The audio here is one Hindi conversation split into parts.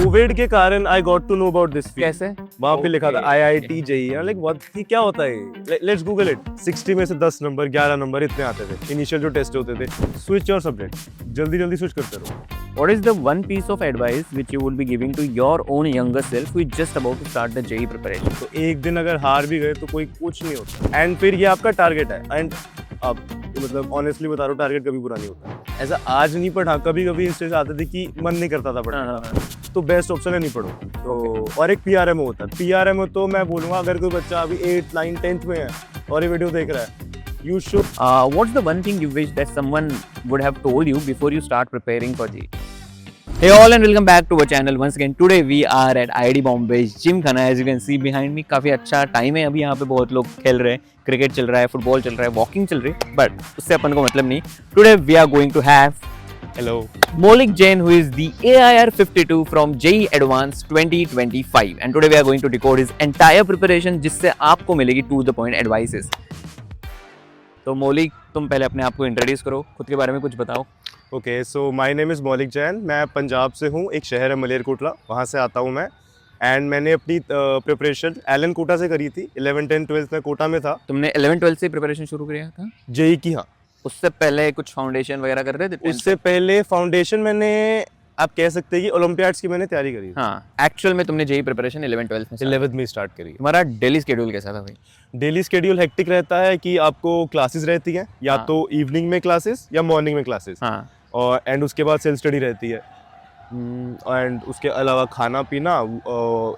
कोविड के कारण I got to know about this field. कैसे? वहाँ पे लिखा था IIT JEE, लाइक व्हाट, क्या होता है, लेट्स गूगल इट। 60 में से 10 नंबर 11 नंबर इतने आते थे इनिशियल जो टेस्ट होते थे। स्विच योर सब्जेक्ट, जल्दी जल्दी स्विच करते रहो। What is the one piece of advice which you would be giving to your own younger self who is just about to start the JEE preparation? तो एक दिन अगर हार भी गए तो कोई कुछ नहीं होता, एंड फिर ये आपका टारगेट है, एंड अब मतलब ऑनेस्टली बता रहा हूँ, टारगेट कभी पूरा नहीं होता। ऐसा आज नहीं पढ़ा, कभी कभी स्टेज आते थे कि मन नहीं करता था पढ़ने, तो बेस्ट ऑप्शन है नहीं पढ़ो। तो और एक PRMO होता है। PRMO तो मैं बोलूँगा अगर कोई बच्चा अभी 8, 9, 10th में है और ये वीडियो देख रहा है, you should What's the one thing you wish that someone would have told you before you start preparing for JEE? Hey all and welcome back to our channel once again. Today we are at IIT Bombay Gymkhana. As you can see behind me, काफ़ी अच्छा टाइम है अभी यहाँ पे, बहुत लोग खेल रहे हैं, क्रिकेट चल रहा है, फुटबॉल चल रहा है, वॉकिंग चल रही है, बट उससे अपन को मतलब नहीं। Today we are going to have hello Maulik Jain, who is the AIR 52 from JEE Advanced 2025, and today we are going to decode his entire preparation, जिससे आपको मिलेगी to the point advices. तो मौलिक, तुम पहले अपने आप को इंट्रोड्यूस करो, खुद के बारे में कुछ बताओ। Okay, so my name is मौलिक जैन। मैं पंजाब से हूँ, एक शहर है मलेरकोटला, वहाँ से आता हूँ मैं। एंड मैंने अपनी प्रिपरेशन एलन कोटा से करी थी। 11, 10, 12 में कोटा में था। तुमने 11, 12 से प्रिपरेशन शुरू किया था? JEE की, हाँ। उससे पहले कुछ फाउंडेशन वगैरह कर रहे थे? उससे पहले फाउंडेशन मैंने, आप कह सकते हैं कि ओलंपियाड्स की मैंने तैयारी करी। हाँ, एक्चुअल में तुमने JEE प्रिपरेशन 11, 12 में 11th में स्टार्ट करी। तुम्हारा डेली शेड्यूल कैसा था भाई? डेली शेड्यूल हेक्टिक रहता है कि आपको क्लासेस रहती हैं, या हाँ। तो इवनिंग में क्लासेस या मॉर्निंग में क्लासेस, हाँ। और एंड उसके बाद सेल्फ स्टडी रहती है। एंड उसके अलावा खाना पीना,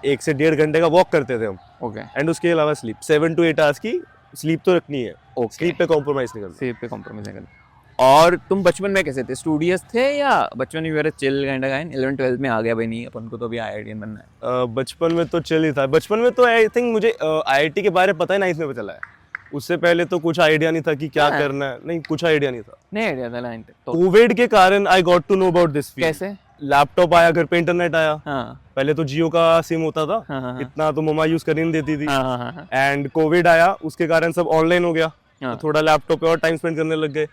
1 से 1.5 घंटे का वॉक करते थे हम। ओके। एंड उसके अलावा स्लीप 7 to 8 आवर्स की स्लीप तो रखनी है। स्लीप पे कॉम्प्रोमाइज नहीं करना। स्लीप पे कॉम्प्रोमाइज नहीं करना। और तुम बचपन में कैसे थे? स्टूडियस थे या बचपन में very chill kind of guy? 11, 12 में आ गया भाई, नहीं अपन को तो अभी IITian बनना है। बचपन में तो चिल ही था। बचपन में तो आई थिंक मुझे IIT के बारे में पता ही 9th में चला है। उससे पहले तो कुछ आइडिया नहीं था कि क्या करना है। नहीं, कुछ आइडिया नहीं था। नहीं आइडिया था 9th तो। कोविड के कारण I got to know about this field. कैसे? लैपटॉप आया, घर पे इंटरनेट आया। हाँ। पहले तो जियो का सिम होता था। हाँ। इतना तो मम्मा यूज करने नहीं देती थी। हाँ। एंड कोविड आया, उसके कारण सब ऑनलाइन हो गया। हाँ। तो थोड़ा लैपटॉप पे और टाइम स्पेंड करने लग गए,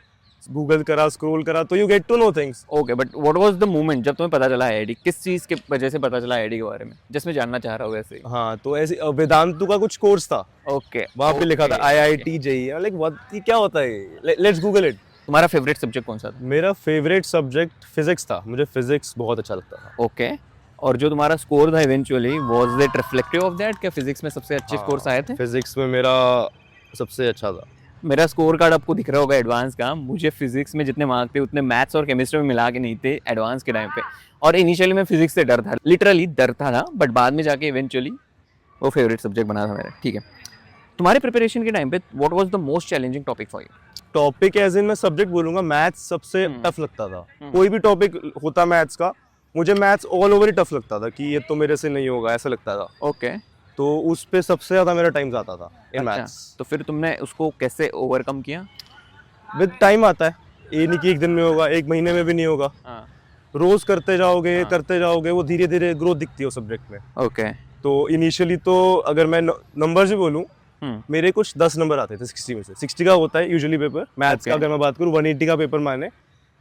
गूगल करा, स्क्रॉल करा, तो you get to know things. Okay, but what was the moment जब तुम्हें पता चला IIT? किस चीज के वजह से पता चला IIT के बारे में, जिसमें जानना चाह रहा हूँ वैसे? हाँ, तो ऐसे वेदांतु का कुछ कोर्स था। ओके। वहाँ पे लिखा था IIT JEE, लाइक व्हाट, क्या होता है, लेट्स गूगल इट। तुम्हारा फेवरेट सब्जेक्ट कौन सा था? मेरा फेवरेट सब्जेक्ट फिजिक्स था। मुझे फिजिक्स बहुत अच्छा लगता था। ओके। और जो तुम्हारा स्कोर था eventually, was it reflective of that? क्या फिजिक्स में सबसे अच्छे स्कोर्स आए थे? फिजिक्स में मेरा सबसे अच्छा था। मेरा स्कोर कार्ड आपको दिख रहा होगा एडवांस का। मुझे फिजिक्स में जितने मार्क थे उतने मैथ्स और केमिस्ट्री में मिला के नहीं थे एडवांस के टाइम पे। और इनिशियली मैं फिजिक्स से डर था, लिटरली डर था, बट बाद में जाके इवेंचुअली वो फेवरेट सब्जेक्ट बना था मेरा। ठीक है, तुम्हारे प्रिपरेशन के टाइम पे what was the most challenging topic for you? Topic as in मैं सब्जेक्ट बोलूंगा, मैथ्स सबसे टफ लगता था। कोई भी टॉपिक होता मैथ्स का, मुझे मैथ्स ऑल ओवर ही टफ लगता था कि ये तो मेरे से नहीं होगा, ऐसा लगता था। ओके। तो उस पे सबसे ज्यादा मेरा टाइम जाता था इन अच्छा, मैथ्स। तो फिर तुमने उसको कैसे ओवरकम किया? विद टाइम आता है, ये नहीं कि एक दिन में होगा, एक महीने में भी नहीं होगा। हाँ। रोज करते जाओगे, वो धीरे धीरे ग्रोथ दिखती है उस सब्जेक्ट में। ओके। तो इनिशियली तो अगर मैं नंबर ही बोलूँ, मेरे कुछ 10 नंबर आते थे 60 में से। 60 का होता है यूजुअली पेपर मैथ्स का। अगर मैं बात करूँ 180 का पेपर माने,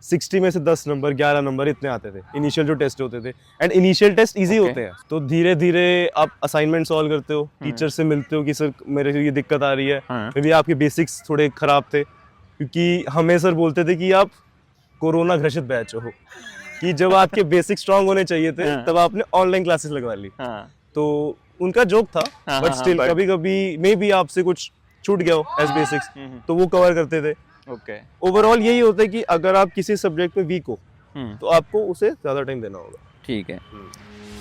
60 में से 10 नंबर 11 नंबर इतने आते थे इनिशियल जो टेस्ट होते थे। एंड इनिशियल टेस्ट इजी होते हैं, तो धीरे धीरे आप असाइनमेंट सॉल्व करते हो, टीचर से मिलते हो कि सर मेरे को ये दिक्कत आ रही है। मे बी आपके बेसिक्स थोड़े खराब थे, क्योंकि हमें सर बोलते थे कि आप कोरोना ग्रसित बैच हो, कि जब आपके बेसिक स्ट्रांग होने चाहिए थे तब आपने ऑनलाइन क्लासेस लगवा ली। तो उनका जोक था, बट स्टिल कभी कभी मे बी आपसे कुछ छूट गया हो एज बेसिक्स, तो वो कवर करते थे। ओके। ओवरऑल यही होता है कि अगर आप किसी सब्जेक्ट में वीक हो तो आपको उसे ज्यादा टाइम देना होगा। ठीक है।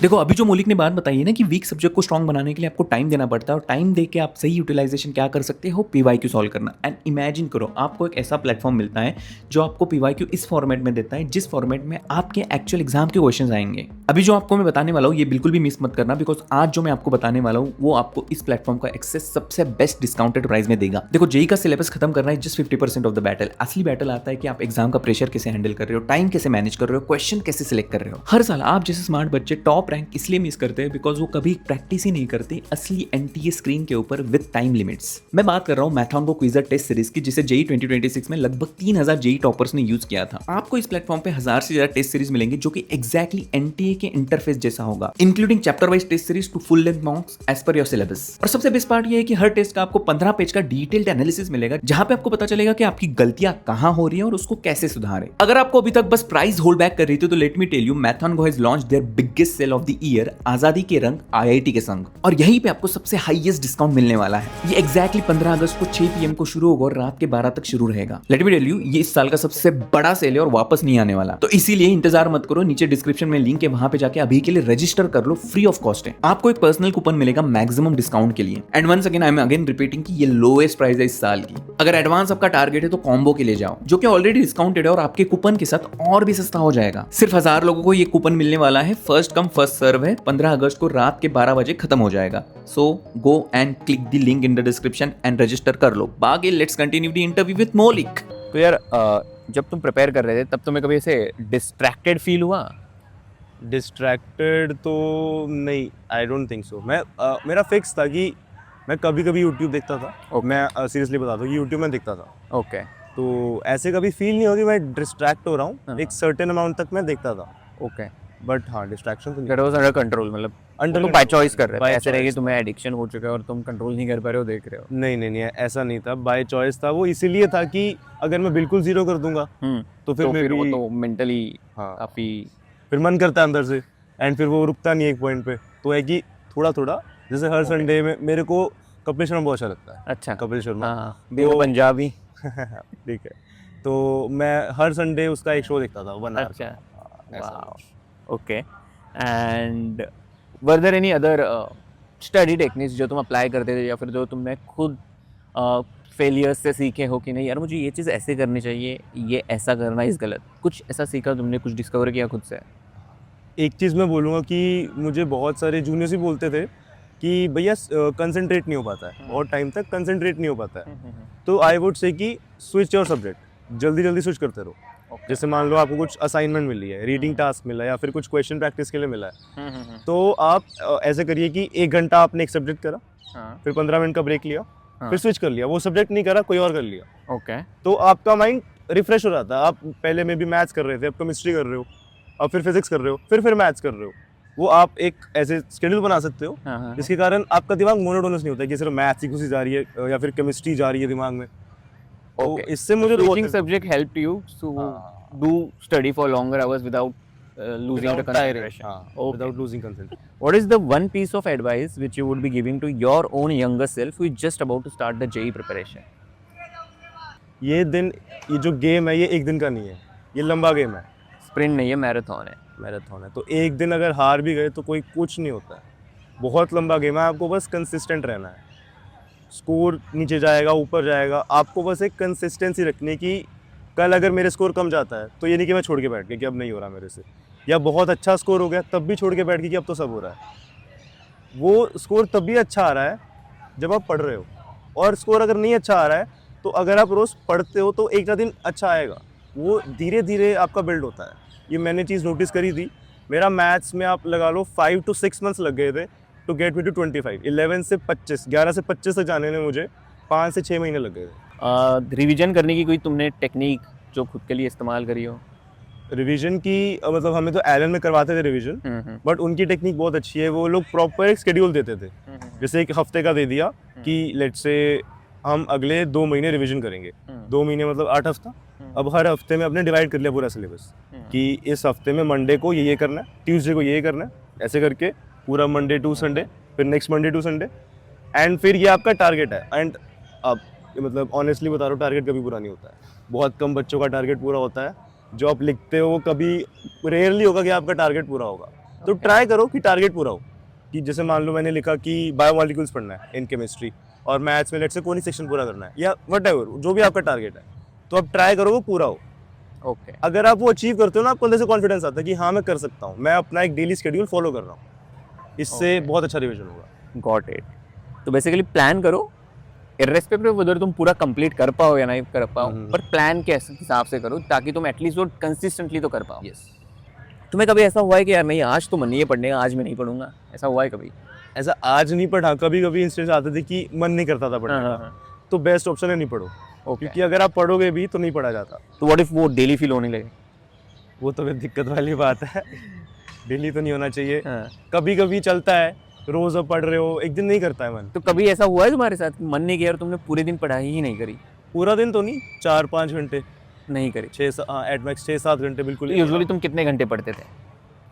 देखो, अभी जो मौलिक ने बात बताई है ना कि वीक सब्जेक्ट को स्ट्रॉन्ग बनाने के लिए आपको टाइम देना पड़ता है, और टाइम दे के आप सही यूटिलाइजेशन क्या कर सकते हो, PYQ सॉल्व करना। एंड इमेजिन करो, आपको एक ऐसा प्लेटफॉर्म मिलता है जो आपको PYQ इस फॉर्मेट में देता है जिस फॉर्मेट में आपके एक्चुअल एग्जाम के क्वेश्चन आएंगे। अभी जो आपको मैं बताने वाला हूँ ये बिल्कुल भी मिस मत करना, बिकॉज आज जो मैं आपको बताने वाला हूँ वो आपको इस प्लेटफॉर्म का एक्सेस सबसे बेस्ट डिस्काउंटेड प्राइस में देगा। देखो, JEE का सिलेबस खत्म करना है जस्ट 50% ऑफ द बैटल। असली बैटल आता है कि आप एग्जाम का प्रेशर कैसे हैंडल कर रहे हो, टाइम कैसे मैनेज कर रहे हो, क्वेश्चन कैसे सिलेक्ट कर रहे हो। हर साल आप जैसे स्मार्ट बच्चे टॉप रैंक इसलिए मिस करते हैं बिकॉज वो कभी प्रैक्टिस ही नहीं करते असली एनटीए स्क्रीन के ऊपर विद टाइम लिमिट्स। मैं बात कर रहा हूँ मैथॉन क्विजर टेस्ट सीरीज की, जिसे जेई 2026 में लगभग 3000 जेई टॉपर्स ने यूज किया था। आपको इस प्लेटफॉर्म पे 1000 से ज्यादा टेस्ट सीरीज मिलेंगे जो कि एग्जैक्टली एनटीए के इंटरफेस जैसा होगा, including chapter wise test series to full length mocks as per your syllabus. और सबसे बेस्ट पार्ट ये है कि हर टेस्ट का आपको 15 पेज का डिटेल्ड एनालिसिस मिलेगा, जहां पे आपको पता चलेगा कि आपकी गलतियां कहां हो रही है और उसको कैसे सुधारें। अगर आपको अभी तक बस प्राइस होल्ड बैक कर रही थी तो let me tell you, MathonGo has launched their biggest sale of the year, आजादी के रंग आईआईटी के संग, और यहीं पे आपको सबसे हाईएस्ट डिस्काउंट मिलने वाला है। ये एग्जैक्टली 15 अगस्त को 6 PM को शुरू होगा और रात के 12 तक शुरू रहेगा। लेट मी टेल यू, ये इस साल का सबसे बड़ा सेल है और वापस नहीं आने वाला, तो इसीलिए इंतजार मत करो। नीचे डिस्क्रिप्शन में लिंक है, वहां पे जाके अभी के लिए रजिस्टर कर लो, फ्री ऑफ कॉस्ट है। आपको एक पर्सनल कूपन मिलेगा मैक्सिमम डिस्काउंट के लिए। And once again I am again repeating कि ये लोएस्ट प्राइस है इस साल की। अगर एडवांस आपका टारगेट है तो कॉम्बो के लिए जाओ, जो कि ऑलरेडी डिस्काउंटेड है और आपके कूपन के साथ और भी सस्ता हो जाएगा। सिर्फ 1000 लोगों को ये कूपन मिलने वाला है, फर्स्ट कम फर्स्ट सर्व है। 15 अगस्त को रात के 12 बजे खत्म हो जाएगा। So go and click the link in the description and register कर लो। बाकी let's continue the interview with Maulik. तो यार जब तुम प्रिपेयर कर रहे थे तब तुम्हें कभी ऐसे डिस्ट्रैक्टेड फील हुआ? डिस्ट्रैक्टेड तो नहीं, आई डोंट थिंक सो। मेरा फिक्स था कि मैं कभी कभी यूट्यूब देखता था, और मैं सीरियसली बताता हूँ कि यूट्यूब में देखता था, ओके। तो ऐसे कभी फील नहीं हो कि मैं डिस्ट्रैक्ट हो रहा हूँ। एक सर्टेन अमाउंट तक मैं देखता था, ओके, बट हाँ डिस्ट्रैक्शन तो दैट वाज अंडर कंट्रोल, मतलब Under तुम बाय control, चॉइस कर रहे by थे, ऐसे रहे कि choice। तुम्हें एडिक्शन हो चुका है और तुम कंट्रोल नहीं कर पा रहे हो, देख रहे हो। नहीं, ऐसा नहीं था, बाय चॉइस था। वो इसीलिए था कि अगर मैं बिल्कुल जीरो कर दूंगा तो फिर वो तो मेंटली हाँ काफी फिर मन करता है अंदर से, एंड फिर वो रुकता नहीं एक पॉइंट पे। तो है कि थोड़ा थोड़ा, जैसे हर संडे में मेरे को कपिल शर्मा बहुत अच्छा लगता है। अच्छा, कपिल शर्मा, हाँ, वो पंजाबी। ठीक है, तो मैं हर संडे उसका एक शो देखता था, 1 hour। अच्छा, ऐसा। Okay. And were there any other study techniques जो तुम अप्लाई करते थे, या फिर जो तुमने खुद फेलियर्स से सीखे हो कि नहीं यार मुझे ये चीज़ ऐसे करनी चाहिए, ये ऐसा करना इस गलत, कुछ ऐसा सीखा तुमने, कुछ डिस्कवर किया खुद से? एक चीज़ मैं बोलूँगा कि मुझे बहुत सारे जूनियर्स भी बोलते थे कि भैया कंसंट्रेट नहीं हो पाता है, बहुत टाइम तक कंसंट्रेट नहीं हो पाता है। तो आई वुड से कि स्विच योर सब्जेक्ट, जल्दी जल्दी स्विच करते रहो। जैसे मान लो आपको कुछ असाइनमेंट मिली है, रीडिंग टास्क मिला है, या फिर कुछ क्वेश्चन प्रैक्टिस के लिए मिला है, तो आप ऐसे करिए कि 1 घंटा आपने एक सब्जेक्ट करा, फिर 15 मिनट का ब्रेक लिया, फिर स्विच कर लिया, वो सब्जेक्ट नहीं करा कोई और कर लिया। ओके, तो आपका माइंड रिफ्रेश हो जाता है। आप पहले में भी मैथ्स कर रहे थे, अब केमिस्ट्री कर रहे हो, अब फिर फिजिक्स कर रहे हो, फिर मैथ्स कर रहे हो। वो आप एक ऐसे शेड्यूल बना सकते हो जिसके कारण आपका दिमाग मोनोटोनस नहीं होता कि सिर्फ मैथ्स ही घुसी जा रही है या फिर केमिस्ट्री जा रही है दिमाग में। तो इससे मुझे switching subject helped you to do study for longer hours without losing the concentration. Okay. without losing concentration. What is the one piece of advice which you would be giving to your own younger self who is just about to start the JEE preparation? ये जो गेम है ये एक दिन का नहीं है, ये लंबा गेम है, स्प्रिंट नहीं है, मैराथन है। मैराथन है। तो एक दिन अगर हार भी गए तो कोई कुछ नहीं होता है, बहुत लंबा गेम है। आपको बस कंसिस्टेंट रहना है। स्कोर नीचे जाएगा ऊपर जाएगा, आपको बस एक कंसिस्टेंसी रखनी कि कल अगर मेरे स्कोर कम जाता है तो ये नहीं कि मैं छोड़ के बैठ गया कि अब नहीं हो रहा मेरे से, या बहुत अच्छा स्कोर हो गया तब भी छोड़ के बैठ गया कि अब तो सब हो रहा है। वो स्कोर तब भी अच्छा आ रहा है जब आप पढ़ रहे हो, और स्कोर अगर नहीं अच्छा आ रहा है तो अगर आप रोज़ पढ़ते हो तो एक ना दिन अच्छा आएगा। वो धीरे धीरे आपका बिल्ड होता है। ये मैंने चीज़ नोटिस करी थी। मेरा मैथ्स में आप लगा लो 5 to 6 months लग गए थे टू गेट मी टू 25। 11 से 25, 11 से 25 तक जाने में मुझे 5 से 6 महीने लग गए थे। रिवीजन करने की कोई तुमने टेक्निक जो खुद के लिए इस्तेमाल करी हो? रिवीजन की मतलब हमें तो एलन में करवाते थे रिवीजन, बट उनकी टेक्निक बहुत अच्छी है। वो लोग प्रॉपर एक शेड्यूल देते थे, जैसे एक हफ्ते का दे दिया कि लेट्स से हम अगले 2 महीने रिवीजन करेंगे। 2 महीने मतलब 8 हफ्ता। अब हर हफ्ते में अपने डिवाइड कर लिया पूरा सिलेबस कि इस हफ्ते में मंडे को ये करना है, ट्यूसडे को ये करना है, ऐसे करके पूरा मंडे टू संडे, फिर next Monday to Sunday, and फिर ये आपका टारगेट है। एंड अब मतलब ऑनेस्टली बता रहा हूँ, टारगेट कभी पूरा नहीं होता है। बहुत कम बच्चों का टारगेट पूरा होता है। जो आप लिखते हो वो कभी रेयरली होगा कि आपका टारगेट पूरा होगा। तो ट्राई करो कि टारगेट पूरा हो। कि जैसे मान लो मैंने लिखा कि बायोमॉलिक्यूल्स पढ़ना है इन केमिस्ट्री, और मैथ्स में लेट्स से कोई सेक्शन पूरा करना है, या व्हाटएवर जो भी आपका टारगेट है, तो आप ट्राई करो वो पूरा हो। ओके, अगर आप वो अचीव करते हो ना, आपको अंदर से कॉन्फिडेंस आता है कि हाँ मैं कर सकता हूँ, मैं अपना एक डेली शेड्यूल फॉलो कर रहा हूँ। इससे बहुत अच्छा रिवीजन होगा। Got it. तो बेसिकली प्लान करो, इर्रेस्पेक्टिव उधर तुम पूरा कंप्लीट कर पाओ या नहीं कर पाओ, पर प्लान के हिसाब से करो ताकि तुम एटलीस्ट वो कंसिस्टेंटली तो कर पाओ। यस। तुम्हें कभी ऐसा हुआ है कि यार नहीं आज तो मन नहीं है पढ़ने का, आज मैं नहीं पढ़ूंगा, ऐसा हुआ है कभी? ऐसा आज नहीं पढ़ा, कभी कभी इंस्टेंस आते थे कि मन नहीं करता था पढ़ने का, तो बेस्ट ऑप्शन है नहीं पढ़ो, ओके। क्योंकि अगर आप पढ़ोगे भी तो नहीं पढ़ा जाता। तो व्हाट इफ वो डेली फील होने लगे? वो तो फिर दिक्कत वाली बात है। डेली तो नहीं होना चाहिए, हाँ। कभी कभी चलता है, रोज अब पढ़ रहे हो, एक दिन नहीं करता है मन। तो कभी ऐसा हुआ है तुम्हारे साथ कि मन नहीं किया और तुमने पूरे दिन पढ़ाई ही नहीं करी? पूरा दिन तो नहीं, 4-5 घंटे, नहीं करी। 6 एट मैक्स 6-7 घंटे बिल्कुल। यूजुअली तुम कितने घंटे पढ़ते थे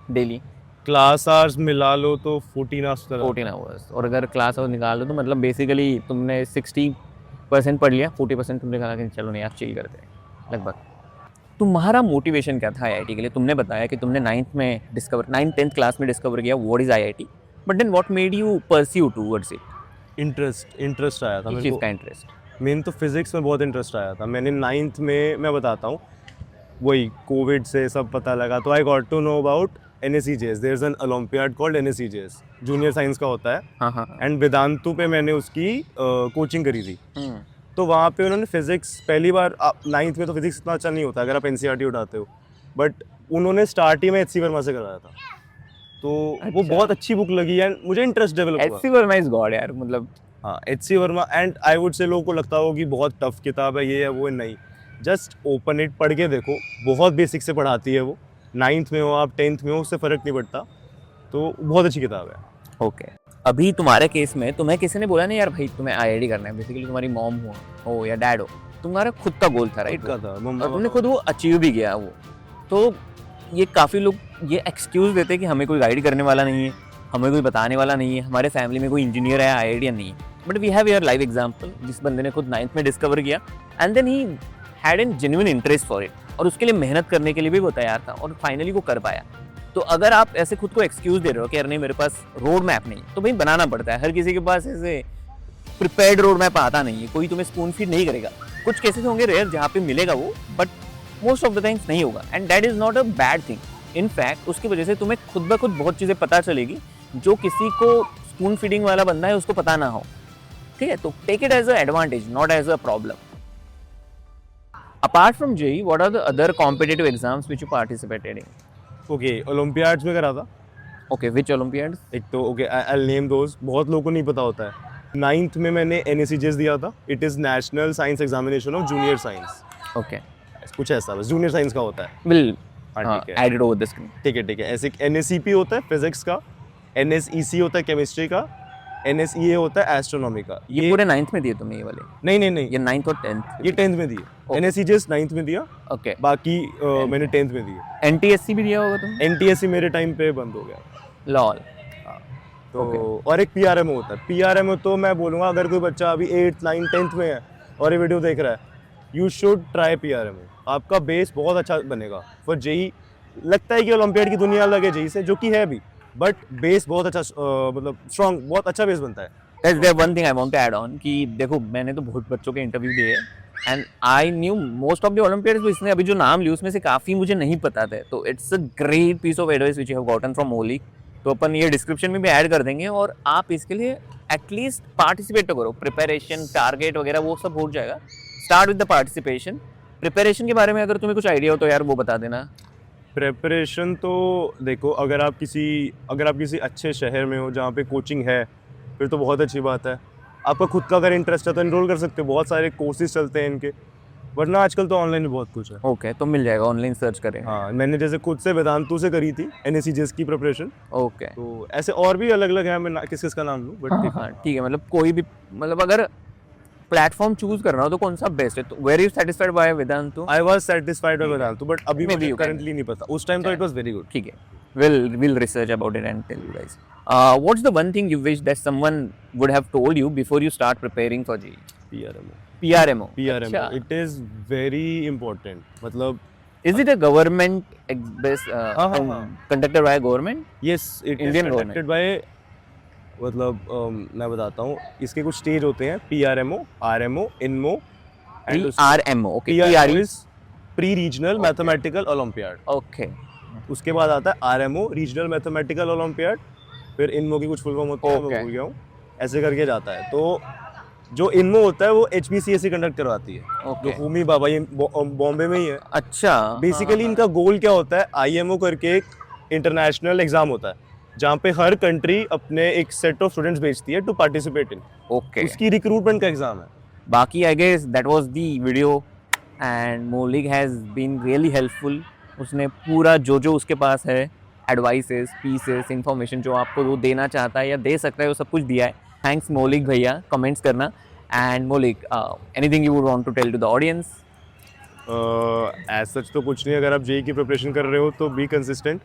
डेली? क्लास आवर्स मिला लो तो 14 आवर्स 14 आवर्स। और अगर क्लास आवर्स निकाल लो तो मतलब बेसिकली तुमने 60% पढ़ लिया, 40% तुमने कहा कि चलो नहीं आप चिल करते हैं लगभग। तुम्हारा मोटिवेशन क्या था आईआईटी के लिए? तुमने बताया कि तुमने 9th-10th क्लास में डिस्कवर किया what is IIT, but then what made you pursue towards it? Interest आया था किस मेरे चीज़ को। का इंटरेस्ट? मेन तो फिजिक्स में बहुत इंटरेस्ट आया था। मैंने 9th में, मैं बताता हूँ, वही कोविड से सब पता लगा, तो I got to know about NSEJS। There is an olympiad called NSEJS, junior science का होता है। हाँ हाँ। एंड वेदांतु पे मैंने उसकी कोचिंग करी थी। तो वहाँ पे उन्होंने फिजिक्स पहली बार, 9th में तो फिजिक्स इतना अच्छा नहीं होता अगर आप NCERT उठाते हो, बट उन्होंने स्टार्ट ही में HC वर्मा से कराया था। तो वो बहुत अच्छी बुक लगी एंड मुझे इंटरेस्ट डेवलप हुआ। HC वर्मा इज गॉड यार, मतलब हाँ, HC Verma. And I would say लोगों को लगता हो कि बहुत टफ किताब है, ये है वो है, नहीं, जस्ट ओपन इट, पढ़ के देखो, बहुत बेसिक से पढ़ाती है वो। 9th में हो आप, 10th में हो, उससे फ़र्क नहीं पड़ता, तो बहुत अच्छी किताब है। ओके। अभी तुम्हारे केस में तुम्हें किसी ने बोला नहीं यार भाई तुम्हें आईआईटी करना है, बेसिकली तुम्हारी मॉम हो या डैड हो, तुम्हारा खुद का गोल था राइट? का था और तुमने खुद वो अचीव भी किया वो। तो ये काफ़ी लोग ये एक्सक्यूज़ देते हैं कि हमें कोई गाइड करने वाला नहीं है, हमें कोई बताने वाला नहीं है, हमारे फैमिली में कोई इंजीनियर है, आईआईटी नहीं है। But we have your live example, जिस बंदे ने खुद 9th में डिस्कवर किया and then he had an genuine interest for it, और उसके लिए मेहनत करने के लिए भी वो तैयार था और फाइनली वो कर पाया। तो अगर आप ऐसे खुद को एक्सक्यूज दे रहे हो कि यार नहीं मेरे पास रोड मैप नहीं, तो भाई बनाना पड़ता है। हर किसी के पास ऐसे प्रिपेयर्ड रोड मैप आता नहीं है, कोई तुम्हें स्पून फीड नहीं करेगा। कुछ केसेस होंगे रेयर जहाँ पे मिलेगा वो, but most of the times नहीं होगा, and that is not a bad thing. In fact उसकी वजह से तुम्हें खुद ब खुद बहुत चीज़ें पता चलेगी जो किसी को स्पून फीडिंग वाला बंदा है उसको पता ना हो। ठीक है, तो take it as a advantage, not as a problem. Apart from JEE, what are the other competitive exams which you participated in? Okay, Olympiads में करा था। Okay, which Olympiads? एक तो ओके, आई नेम दोस, बहुत लोगों को नहीं पता होता है। 9th में मैंने NSEJS दिया था, it is national science examination of junior science. Okay, कुछ ऐसा बस, जूनियर साइंस का होता है। will हाँ, ठीक है, add it over the screen. ठीक है, ठीक है। ऐसे NSEP होता है फिजिक्स का, NSEC होता है केमिस्ट्री का, NSEA होता है एस्ट्रोनॉमी का। ये पूरे 9th में दिए तुमने ये वाले? नहीं नहीं नहीं, ये 9th और 10th? ये 10th में दिए। NSEJS 9th में दिया, Okay. बाकी मैंने 10th में दिए। NTSC भी दिया होगा तुमने? NTSC मेरे टाइम पे बंद हो गया। Lol. तो और एक PRMO होता है। PRMO तो मैं बोलूँगा अगर कोई बच्चा अभी 8th 9th 10th में है और ये वीडियो देख रहा है, यू शुड ट्राई PRMO। आपका बेस बहुत अच्छा बनेगा फॉर JEE। लगता है कि ओलंपियाड की दुनिया अलग है JEE से, जो कि है भी, बट बेस बहुत अच्छा, मतलब स्ट्रॉन्ग, बहुत अच्छा बेस बनता है। That's there one thing I want to add on कि देखो मैंने तो बहुत बच्चों के इंटरव्यू दिए and I knew most of the Olympiads, इसने अभी जो नाम लिए उसमें से काफ़ी मुझे नहीं पता थे। तो it's a great piece of advice which you have gotten from Ollie. तो अपन ये डिस्क्रिप्शन में भी ऐड कर देंगे और आप इसके लिए एटलीस्ट पार्टिसिपेट तो करो। प्रिपरेशन, टारगेट वगैरह वो सब हो जाएगा। Start with the participation. Preparation के बारे में अगर तुम्हें कुछ आइडिया हो तो यार वो बता देना। प्रेपरेशन तो देखो, अगर आप किसी अच्छे शहर में हो जहाँ पे कोचिंग है, फिर तो बहुत अच्छी बात है। आपका खुद का अगर इंटरेस्ट है तो एनरोल कर सकते हो, बहुत सारे कोर्सेज चलते हैं इनके, वरना आजकल तो ऑनलाइन भी बहुत कुछ है। ओके, तो मिल जाएगा, ऑनलाइन सर्च करें। हाँ, मैंने जैसे खुद से वेदांतु से करी थी NSEJS की प्रिपरेशन। ओके, तो ऐसे और भी अलग अलग है, मैं किस का नाम लूँ, बट हाँ ठीक है। मतलब कोई भी, मतलब अगर प्लेटफॉर्म चूज करना हो तो कौन सा बेस्ट है? तो were you satisfied by Vedantu? I was satisfied by Vedantu, but अभी Maybe मुझे you can. करंटली नहीं पता। उस टाइम तो इट वाज वेरी गुड। ठीक है, we'll research about it and tell you guys. What's the one thing you wish that someone would have told you before you start preparing for JEE? PRMO. PRMO, अच्छा. it is very important. मतलब Is it a government based हाँ. conducted by a government? yes, it Indian is conducted by, मतलब मैं बताता हूँ, इसके कुछ स्टेज होते हैं, PRMO, RMO, INMO and PRMO. Okay. PRMO is pre regional mathematical olympiad. Okay. उसके बाद आता है RMO, रीजनल मैथमेटिकल ओलंपियाड, फिर INMO की कुछ फुल फॉर्म होती है, मैं भूल गया हूँ, ऐसे करके जाता है। तो जो INMO होता है वो HPCSE कंडक्ट करवाती है, Okay. जो होमी बाबा, ये बॉम्बे में ही है। अच्छा। बेसिकली इनका गोल क्या होता है, IMO करके एक इंटरनेशनल एग्जाम होता है जहाँ पे हर कंट्री अपने एक सेट ऑफ स्टूडेंट्स भेजती है टू पार्टिसिपेट इन, ओके उसकी रिक्रूटमेंट का एग्जाम है। बाकी I guess that was the video and Maulik has been really helpful. उसने पूरा जो उसके पास है एडवाइसेस, पीसेस, इंफॉर्मेशन जो आपको वो देना चाहता है या दे सकता है वो सब कुछ दिया है। थैंक्स मौलिक भैया, कमेंट्स करना। And Maulik, anything you would want to tell to the audience? As such तो कुछ नहीं, अगर आप जेई की प्रिपरेशन कर रहे हो तो बी कंसिस्टेंट।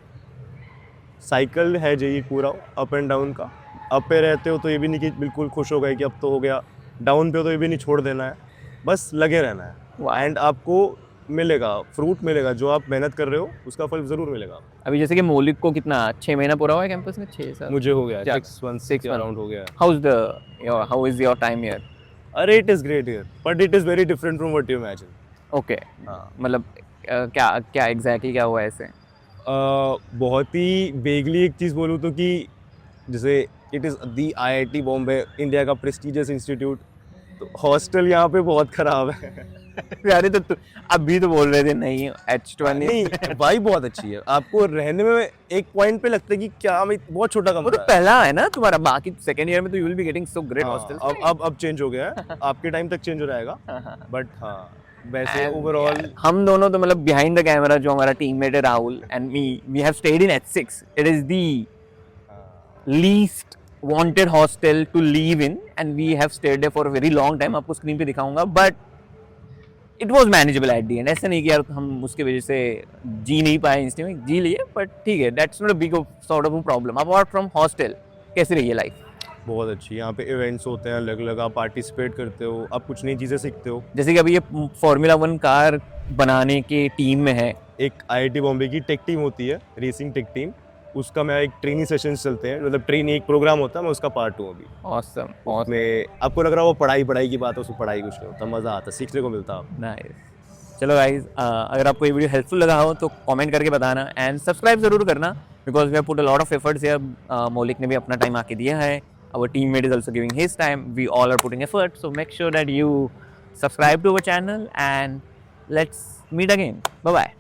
साइकिल है जेई पूरा अप एंड डाउन का। अप पे रहते हो तो ये भी नहीं कि बिल्कुल खुश हो गए कि अब तो हो गया, डाउन पे हो तो ये भी नहीं छोड़ देना है, बस लगे रहना है एंड आपको मिलेगा, फ्रूट मिलेगा, जो आप मेहनत कर रहे हो उसका फल ज़रूर मिलेगा। अभी जैसे कि मौलिक को कितना 6 महीना पूरा हुआ है कैंपस में? 6 साल मुझे हो गया क्या? 6 अराउंड हो गया। How is your time here? अरे it is great here but it is very different from what you imagine. Okay, हाँ, मतलब क्या क्या एग्जैक्टली क्या हुआ ऐसे? बहुत ही बेगली एक चीज़ बोलूँ तो कि जैसे it is the IIT Bombay, India का प्रेस्टिजियस इंस्टीट्यूट, तो हॉस्टल यहाँ पे बहुत ख़राब है। यार तो अभी तो बोल रहे थे नहीं H1 नहीं भाई बहुत अच्छी है, आपको रहने में एक पॉइंट पे लगता है कि क्या मैं बहुत छोटा वो तो कमरा है। पहला है ना तुम्हारा, बाकी सेकंड ईयर में तो you will be getting so great हाँ, हॉस्टल्स। अब चेंज हो गया है, आपके टाइम तक चेंज हो जाएगा, बट हाँ वैसे ओवरऑल हम दोनों तो मतलब बिहाइंड द कैमरा जो हमारा टीममेट है Rahul and me, we have stayed in H6। It is the least wanted hostel to live in and we have stayed there for a very long time. आपको स्क्रीन पे दिखाऊंगा, but it was manageable at the end. ऐसा नहीं कि यार हम उसके वजह से जी नहीं पाए, इंस्टेंट में जी लिए, बट ठीक है, that's not a big sort of problem. Apart from hostel कैसी रही है लाइफ? बहुत अच्छी, यहाँ पे इवेंट्स होते हैं अलग अलग, आप पार्टिसिपेट करते हो, आप कुछ नई चीज़ें सीखते हो। जैसे कि अभी ये फार्मूला 1 कार बनाने के टीम में है। एक IIT बॉम्बे की टेक टीम होती है, रेसिंग टेक टीम, उसका मैं एक ट्रेनिंग सेशंस चलते हैं, मतलब ट्रेनिंग एक प्रोग्राम होता है, मैं उसका पार्ट हूँ अभी। ऑसम, उसमें आपको लग रहा है वो पढ़ाई की बात है, उसमें पढ़ाई कुछ नहीं होता, मज़ा आता, सीखने को मिलता है। नाइस। चलो गाइज, अगर आपको ये वीडियो हेल्पफुल लगा हो तो कमेंट करके बताना एंड सब्सक्राइब जरूर करना, because we have put a lot of efforts here. Maulik ने भी अपना टाइम आके दिया है, our teammate is also giving his time, we all are putting effort, so make sure that you subscribe to our channel and let's meet again. Bye bye.